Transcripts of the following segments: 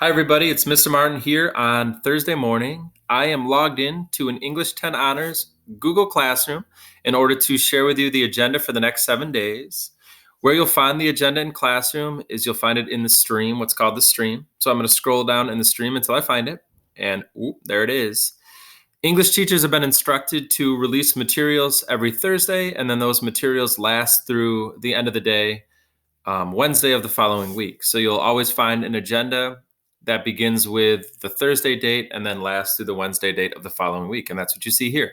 Hi, everybody. It's Mr. Martin here on Thursday morning. I am logged in to an English 10 Honors Google Classroom in order to share with you the agenda for the next 7 days. Where you'll find the agenda in Classroom is you'll find it in the stream, what's called the stream. So I'm going to scroll down in the stream until I find it. And there it is. English teachers have been instructed to release materials every Thursday, and then those materials last through the end of the day, Wednesday of the following week. So you'll always find an agenda that begins with the Thursday date and then lasts through the Wednesday date of the following week. And that's what you see here.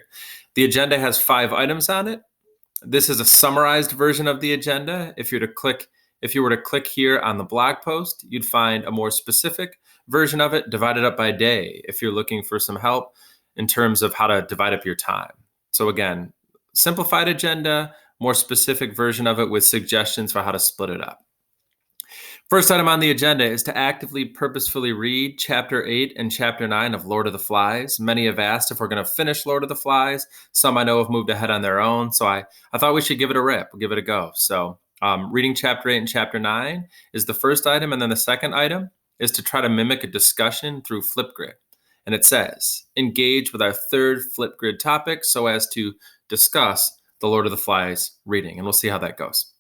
The agenda has 5 items on it. This is a summarized version of the agenda. If you were to click here on the blog post, you'd find a more specific version of it divided up by day if you're looking for some help in terms of how to divide up your time. So again, simplified agenda, more specific version of it with suggestions for how to split it up. First item on the agenda is to actively, purposefully read Chapter 8 and Chapter 9 of Lord of the Flies. Many have asked if we're going to finish Lord of the Flies. Some I know have moved ahead on their own, so I thought we should give it a rip, give it a go. So reading Chapter 8 and Chapter 9 is the first item, and then the second item is to try to mimic a discussion through Flipgrid. And it says, engage with our third Flipgrid topic so as to discuss the Lord of the Flies reading, and we'll see how that goes.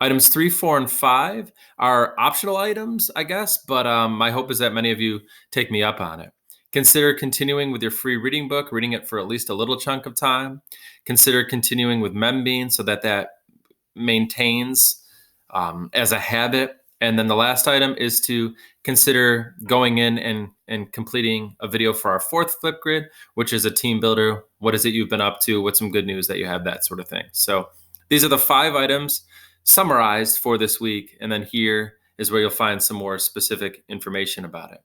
Items 3, 4, and 5 are optional items, I guess, but my hope is that many of you take me up on it. Consider continuing with your free reading book, reading it for at least a little chunk of time. Consider continuing with MemBean so that maintains as a habit. And then the last item is to consider going in and completing a video for our fourth Flipgrid, which is a team builder. What is it you've been up to? What's some good news that you have? That sort of thing. So these are the 5 items summarized for this week, and then here is where you'll find some more specific information about it.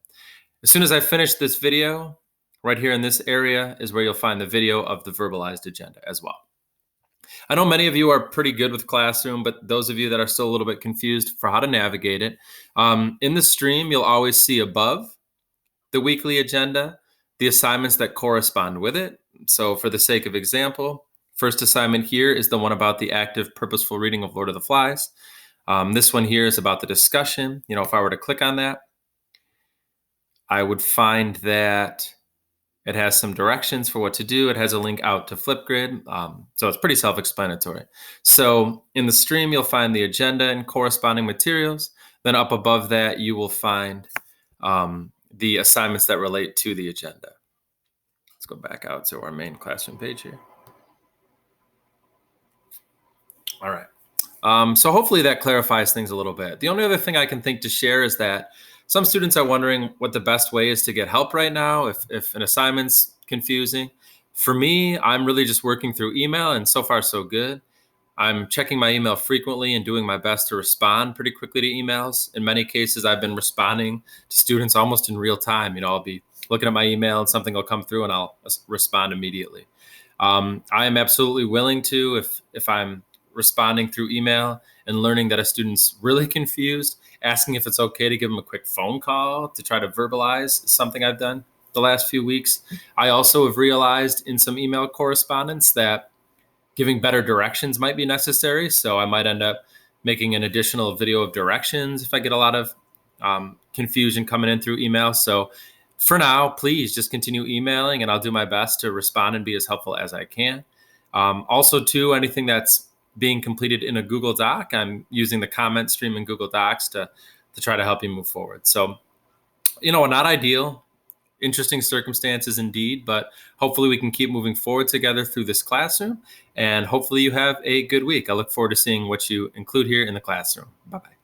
As soon as I finish this video, right here in this area is where you'll find the video of the verbalized agenda as well. I know many of you are pretty good with Classroom, but those of you that are still a little bit confused for how to navigate it, in the stream, you'll always see above the weekly agenda the assignments that correspond with it. So for the sake of example, first assignment here is the one about the active, purposeful reading of Lord of the Flies. This one here is about the discussion. If I were to click on that, I would find that it has some directions for what to do. It has a link out to Flipgrid, so it's pretty self-explanatory. So in the stream, you'll find the agenda and corresponding materials. Then up above that, you will find the assignments that relate to the agenda. Let's go back out to our main classroom page here. All right. So hopefully that clarifies things a little bit. The only other thing I can think to share is that some students are wondering what the best way is to get help right now if an assignment's confusing. For me, I'm really just working through email, and so far so good. I'm checking my email frequently and doing my best to respond pretty quickly to emails. In many cases, I've been responding to students almost in real time. I'll be looking at my email and something will come through and I'll respond immediately. I am absolutely willing to, if I'm responding through email and learning that a student's really confused, asking if it's okay to give them a quick phone call to try to verbalize something I've done the last few weeks. I also have realized in some email correspondence that giving better directions might be necessary. So I might end up making an additional video of directions if I get a lot of confusion coming in through email. So for now, please just continue emailing and I'll do my best to respond and be as helpful as I can. Also, too, anything that's being completed in a Google Doc, I'm using the comment stream in Google Docs to try to help you move forward. So, not ideal, interesting circumstances indeed, but hopefully we can keep moving forward together through this classroom, and hopefully you have a good week. I look forward to seeing what you include here in the classroom. Bye-bye.